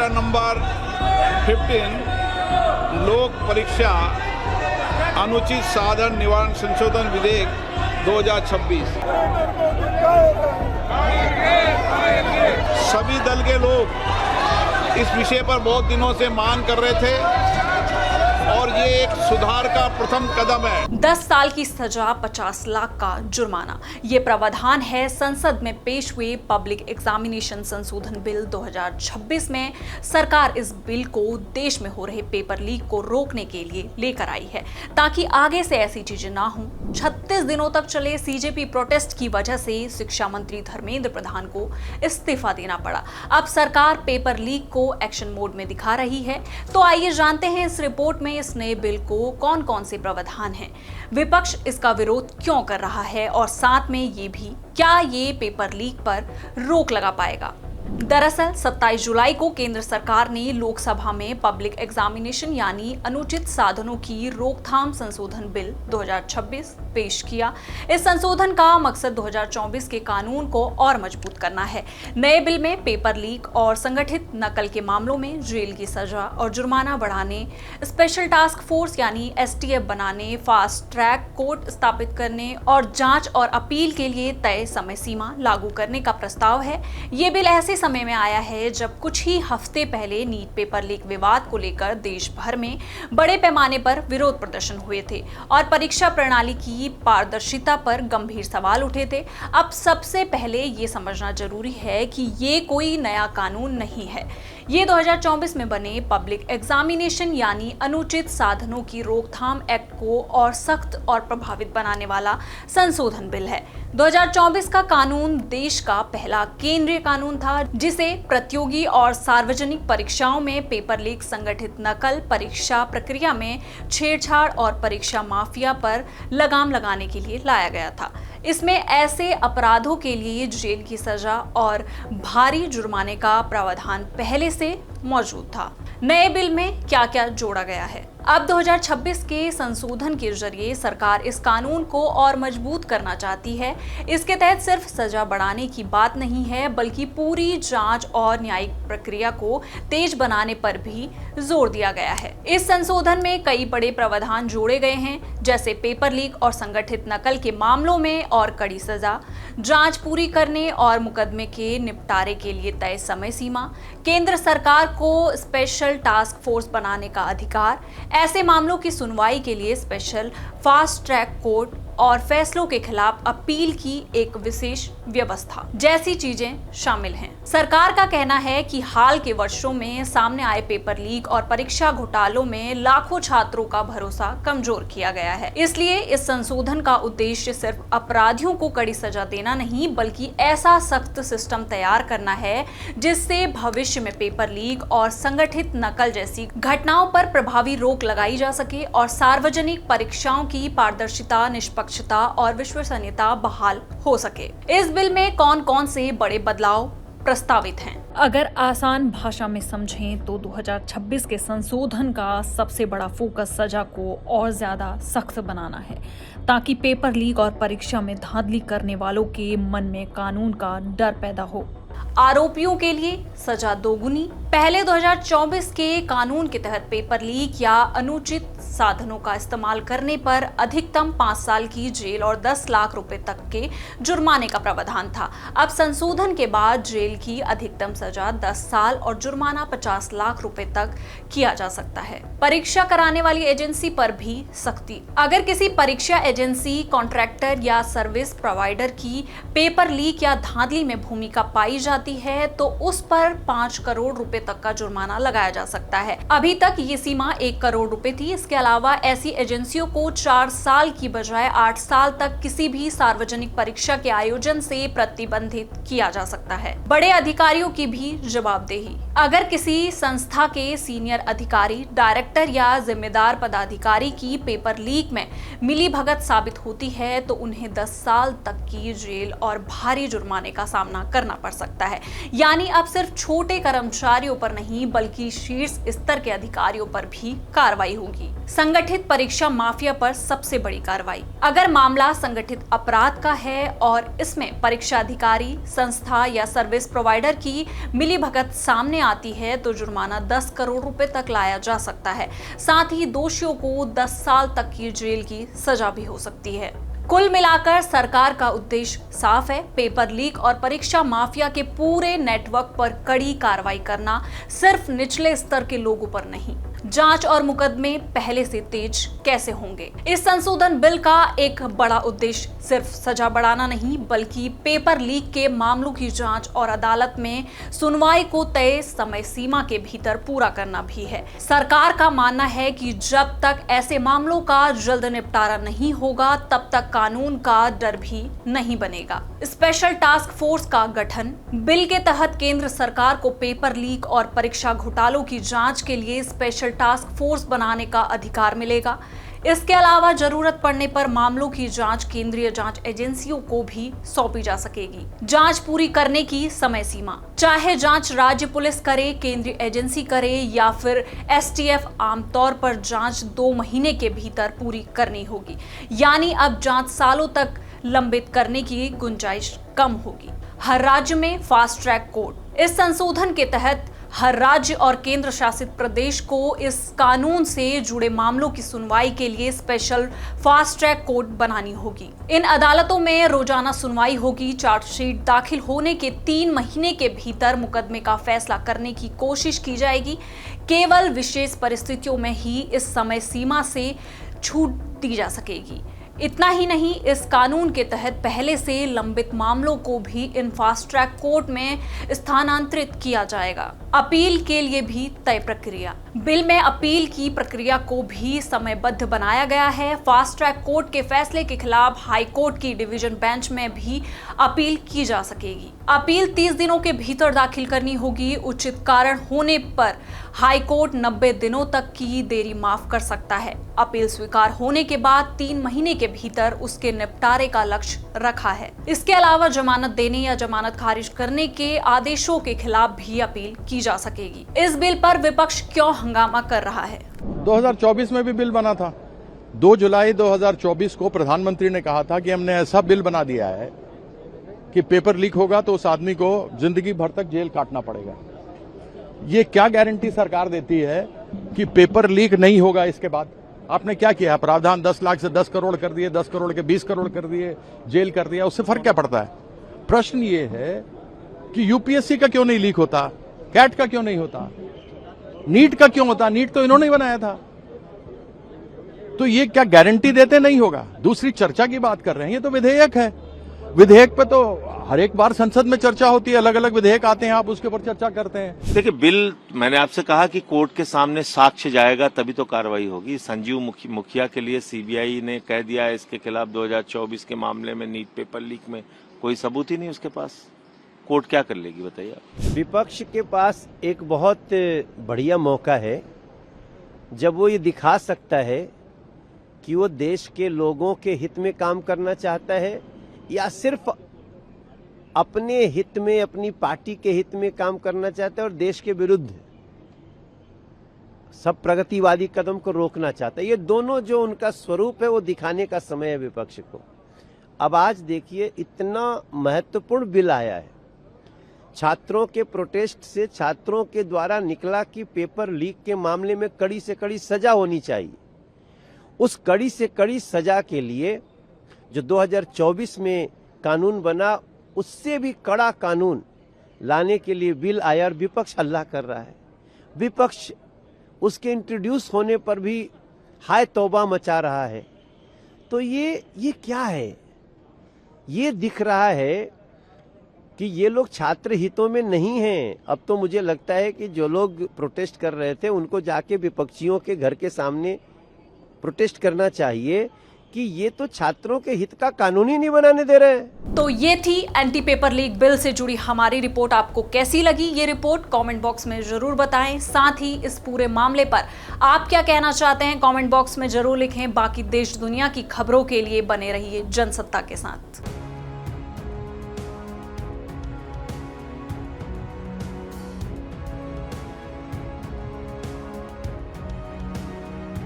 धारा नंबर 15 लोक परीक्षा अनुचित साधन निवारण संशोधन विधेयक 2026 सभी दल के लोग इस विषय पर बहुत दिनों से मांग कर रहे थे और ये एक सुधार का प्रथम कदम है। 10 साल की सजा, 50 लाख का जुर्माना, ये प्रावधान है संसद में पेश हुए पब्लिक एग्जामिनेशन संशोधन बिल 2026 में। सरकार इस बिल को देश में हो रहे पेपर लीक को रोकने के लिए लेकर आई है ताकि आगे से ऐसी चीजें ना हों। 36 दिनों तक चले सीजेपी प्रोटेस्ट की वजह से शिक्षा मंत्री धर्मेंद्र प्रधान को इस्तीफा देना पड़ा। अब सरकार पेपर लीक को एक्शन मोड में दिखा रही है। तो आइए जानते हैं इस रिपोर्ट में इस नए बिल को कौन कौन से प्रावधान हैं, विपक्ष इसका विरोध क्यों कर रहा है और साथ में ये भी क्या ये पेपर लीक पर रोक लगा पाएगा। दरअसल 27 जुलाई को केंद्र सरकार ने लोकसभा में पब्लिक एग्जामिनेशन यानी अनुचित साधनों की रोकथाम संशोधन बिल 2026 पेश किया। इस संशोधन का मकसद 2024 के कानून को और मजबूत करना है। नए बिल में पेपर लीक और संगठित नकल के मामलों में जेल की सजा और जुर्माना बढ़ाने, स्पेशल टास्क फोर्स यानी एसटीएफ बनाने, फास्ट ट्रैक कोर्ट स्थापित करने और जांच और अपील के लिए तय समय सीमा लागू करने का प्रस्ताव है। ये बिल ऐसे समय में आया है जब कुछ ही हफ्ते पहले नीट पेपर लीक विवाद को लेकर देश भर में बड़े पैमाने पर विरोध प्रदर्शन हुए थे और परीक्षा प्रणाली की पारदर्शिता पर गंभीर सवाल उठे थे। अब सबसे पहले ये समझना जरूरी है कि ये कोई नया कानून नहीं है। ये 2024 में बने पब्लिक एग्जामिनेशन यानी अनुचित साधनों की रोकथाम एक्ट को और सख्त और प्रभावित बनाने वाला संशोधन बिल है। 2024 का कानून देश का पहला केंद्रीय कानून था जिसे प्रतियोगी और सार्वजनिक परीक्षाओं में पेपर लीक, संगठित नकल, परीक्षा प्रक्रिया में छेड़छाड़ और परीक्षा माफिया पर लगाम लगाने के लिए लाया गया था। इसमें ऐसे अपराधों के लिए जेल की सजा और भारी जुर्माने का प्रावधान पहले से मौजूद था। नए बिल में क्या क्या जोड़ा गया है? अब 2026 के संशोधन के जरिए सरकार इस कानून को और मजबूत करना चाहती है। इसके तहत सिर्फ सजा बढ़ाने की बात नहीं है बल्कि पूरी जांच और न्यायिक प्रक्रिया को तेज बनाने पर भी जोर दिया गया है। इस संशोधन में कई बड़े प्रावधान जोड़े गए हैं जैसे पेपर लीक और संगठित नकल के मामलों में और कड़ी सजा, जांच पूरी करने और मुकदमे के निपटारे के लिए तय समय सीमा, केंद्र सरकार को स्पेशल टास्क फोर्स बनाने का अधिकार, ऐसे मामलों की सुनवाई के लिए स्पेशल फास्ट ट्रैक कोर्ट और फैसलों के खिलाफ अपील की एक विशेष व्यवस्था जैसी चीजें शामिल हैं। सरकार का कहना है कि हाल के वर्षों में सामने आए पेपर लीक और परीक्षा घोटालों में लाखों छात्रों का भरोसा कमजोर किया गया है। इसलिए इस संशोधन का उद्देश्य सिर्फ अपराधियों को कड़ी सजा देना नहीं बल्कि ऐसा सख्त सिस्टम तैयार करना है जिससे भविष्य में पेपर लीक और संगठित नकल जैसी घटनाओं पर प्रभावी रोक लगाई जा सके और सार्वजनिक परीक्षाओं की पारदर्शिता, निष्पक्षता और विश्वसनीयता बहाल हो सके। इस बिल में कौन कौन से बड़े बदलाव प्रस्तावित हैं? अगर आसान भाषा में समझें तो 2026 के संशोधन का सबसे बड़ा फोकस सजा को और ज्यादा सख्त बनाना है ताकि पेपर लीक और परीक्षा में धांधली करने वालों के मन में कानून का डर पैदा हो। आरोपियों के लिए सजा दोगुनी। पहले 2024 के कानून के तहत पेपर लीक या अनुचित साधनों का इस्तेमाल करने पर अधिकतम 5 साल की जेल और 10 लाख रुपए तक के जुर्माने का प्रावधान था। अब संशोधन के बाद जेल की अधिकतम सजा 10 साल और जुर्माना 50 लाख रुपए तक किया जा सकता है। परीक्षा कराने वाली एजेंसी पर भी सख्ती। अगर किसी परीक्षा एजेंसी, कॉन्ट्रैक्टर या सर्विस प्रोवाइडर की पेपर लीक या धांधली में भूमिका पाई जाती है तो उस पर 5 करोड़ रुपए तक का जुर्माना लगाया जा सकता है। अभी तक ये सीमा 1 करोड़ रुपए थी। इसके अलावा ऐसी एजेंसियों को 4 साल की बजाय 8 साल तक किसी भी सार्वजनिक परीक्षा के आयोजन से प्रतिबंधित किया जा सकता है। बड़े अधिकारियों की भी जवाबदेही। अगर किसी संस्था के सीनियर अधिकारी, डायरेक्टर या जिम्मेदार पदाधिकारी की पेपर लीक में मिलीभगत साबित होती है तो उन्हें 10 साल तक की जेल और भारी जुर्माने का सामना करना पड़ सकता है। यानी अब सिर्फ छोटे कर्मचारियों पर नहीं बल्कि शीर्ष स्तर के अधिकारियों पर भी कार्रवाई होगी। संगठित परीक्षा माफिया पर सबसे बड़ी कार्रवाई। अगर मामला संगठित अपराध का है और इसमें परीक्षा अधिकारी, संस्था या सर्विस प्रोवाइडर की मिलीभगत सामने आती है तो जुर्माना 10 करोड़ रुपए तक लाया जा सकता है। साथ ही दोषियों को 10 साल तक की जेल की सजा भी हो सकती है। कुल मिलाकर सरकार का उद्देश्य साफ है, पेपर लीक और परीक्षा माफिया के पूरे नेटवर्क पर कड़ी कार्रवाई करना, सिर्फ निचले स्तर के लोगों पर नहीं। जांच और मुकदमे पहले से तेज कैसे होंगे? इस संशोधन बिल का एक बड़ा उद्देश्य सिर्फ सजा बढ़ाना नहीं, बल्कि पेपर लीक के मामलों की जांच और अदालत में सुनवाई को तय समय सीमा के भीतर पूरा करना भी है। सरकार का मानना है कि जब तक ऐसे मामलों का जल्द निपटारा नहीं होगा, तब तक कानून का डर भी नहीं बनेगा। स्पेशल टास्क फोर्स का गठन। बिल के तहत केंद्र सरकार को पेपर लीक और परीक्षा घोटालों की जांच के लिए स्पेशल टास्क फोर्स बनाने का अधिकार मिलेगा। इसके अलावा जरूरत पड़ने पर मामलों की जांच केंद्रीय जांच एजेंसियों को भी सौंपी जा सकेगी। जांच पूरी करने की समय सीमा, चाहे जांच राज्य पुलिस करे, केंद्रीय एजेंसी करे या फिर एसटीएफ, आमतौर पर जांच 2 महीने के भीतर पूरी करनी होगी। यानी अब जांच सालों तक लंबित करने की गुंजाइश कम होगी। हर राज्य में फास्ट ट्रैक कोर्ट। इस संशोधन के तहत हर राज्य और केंद्र शासित प्रदेश को इस कानून से जुड़े मामलों की सुनवाई के लिए स्पेशल फास्ट ट्रैक कोर्ट बनानी होगी। इन अदालतों में रोजाना सुनवाई होगी। चार्जशीट दाखिल होने के 3 महीने के भीतर मुकदमे का फैसला करने की कोशिश की जाएगी। केवल विशेष परिस्थितियों में ही इस समय सीमा से छूट दी जा सकेगी। इतना ही नहीं, इस कानून के तहत पहले से लंबित मामलों को भी इन फास्ट ट्रैक कोर्ट में स्थानांतरित किया जाएगा। अपील के लिए भी तय प्रक्रिया। बिल में अपील की प्रक्रिया को भी समयबद्ध बनाया गया है। फास्ट ट्रैक कोर्ट के फैसले के खिलाफ हाई कोर्ट की डिवीजन बेंच में भी अपील की जा सकेगी। अपील 30 दिनों के भीतर दाखिल करनी होगी। उचित कारण होने पर हाई कोर्ट 90 दिनों तक की देरी माफ कर सकता है। अपील स्वीकार होने के बाद 3 महीने के भीतर उसके निपटारे का लक्ष्य रखा है। इसके अलावा जमानत देने या जमानत खारिज करने के आदेशों के खिलाफ भी अपील की जा सकेगी। इस बिल पर विपक्ष क्यों हंगामा कर रहा है? 2024 में भी बिल बना था। 2 जुलाई 2024 को प्रधानमंत्री ने कहा था कि हमने ऐसा बिल बना दिया है कि पेपर लीक होगा तो उस आदमी को जिंदगी भर तक जेल काटना पड़ेगा। ये क्या गारंटी सरकार देती है कि पेपर लीक नहीं होगा? इसके बाद आपने क्या किया? प्रावधान 10 लाख से 10 करोड़ कर दिए, 10 करोड़ के 20 करोड़ कर दिए, जेल कर दिया। उससे फर्क क्या पड़ता है? प्रश्न ये है कि यूपीएससी का क्यों नहीं लीक होता, कैट का क्यों नहीं होता, नीट का क्यों होता? नीट तो इन्होंने ही बनाया था। तो ये क्या गारंटी देते नहीं होगा? दूसरी चर्चा की बात कर रहे हैं, ये तो विधेयक है। विधेयक पे तो हर एक बार संसद में चर्चा होती है, अलग अलग विधेयक आते हैं, आप उसके ऊपर चर्चा करते हैं। देखिए, बिल मैंने आपसे कहा कि कोर्ट के सामने साक्ष्य जाएगा तभी तो कार्रवाई होगी। संजीव मुखिया के लिए सीबीआई ने कह दिया है इसके खिलाफ 2024 के मामले में नीट पेपर लीक में कोई सबूत ही नहीं उसके पास। कोर्ट क्या कर लेगी बताइए आप? विपक्ष के पास एक बहुत बढ़िया मौका है जब वो ये दिखा सकता है कि वो देश के लोगों के हित में काम करना चाहता है या सिर्फ अपने हित में, अपनी पार्टी के हित में काम करना चाहता है और देश के विरुद्ध सब प्रगतिवादी कदम को रोकना चाहता है। ये दोनों जो उनका स्वरूप है वो दिखाने का समय है विपक्ष को। अब आज देखिए, इतना महत्वपूर्ण बिल आया है। छात्रों के प्रोटेस्ट से छात्रों के द्वारा निकला कि पेपर लीक के मामले में कड़ी से कड़ी सजा होनी चाहिए। उस कड़ी से कड़ी सजा के लिए जो 2024 में कानून बना, उससे भी कड़ा कानून लाने के लिए बिल आया और विपक्ष हल्ला कर रहा है। विपक्ष उसके इंट्रोड्यूस होने पर भी हाय तौबा मचा रहा है। तो ये क्या है? ये दिख रहा है कि ये लोग छात्र हितों में नहीं हैं। अब तो मुझे लगता है कि जो लोग प्रोटेस्ट कर रहे थे उनको जाके विपक्षियों के घर के सामने प्रोटेस्ट करना चाहिए कि ये तो छात्रों के हित का कानून ही नहीं बनाने दे रहे हैं। तो ये थी एंटी पेपर लीक बिल से जुड़ी हमारी रिपोर्ट। आपको कैसी लगी ये रिपोर्ट कमेंट बॉक्स में जरूर बताएं। साथ ही इस पूरे मामले पर आप क्या कहना चाहते हैं कमेंट बॉक्स में जरूर लिखें। बाकी देश दुनिया की खबरों के लिए बने रहिए जनसत्ता के साथ।